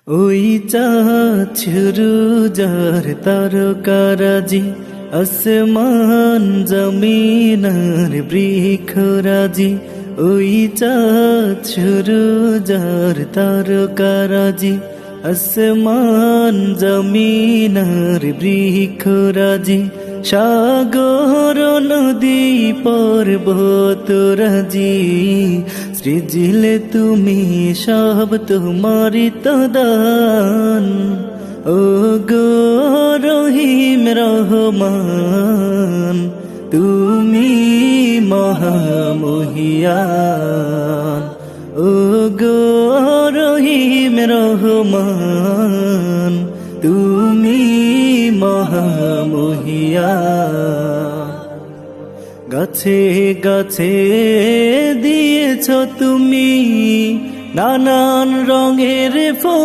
ওই চাঁদ সুরুজার তারকারাজি, আসমান জমিন আর বৃক্ষরাজি। ওই চাঁদ সুরুজার তারকারাজি, আসমান জমিন আর বৃক্ষরাজি। সাগর নদী পর্বতরাজি, সৃজিলে তুমি সব তোমারি তো দান। ও গো রহিম রহমান, তুমি মহামহিয়ান। ও গো রহিম রহমান, তুমি মহামহিয়ান। গাছে গাছে দিয়েছ তুমি নানান রঙের ফুল।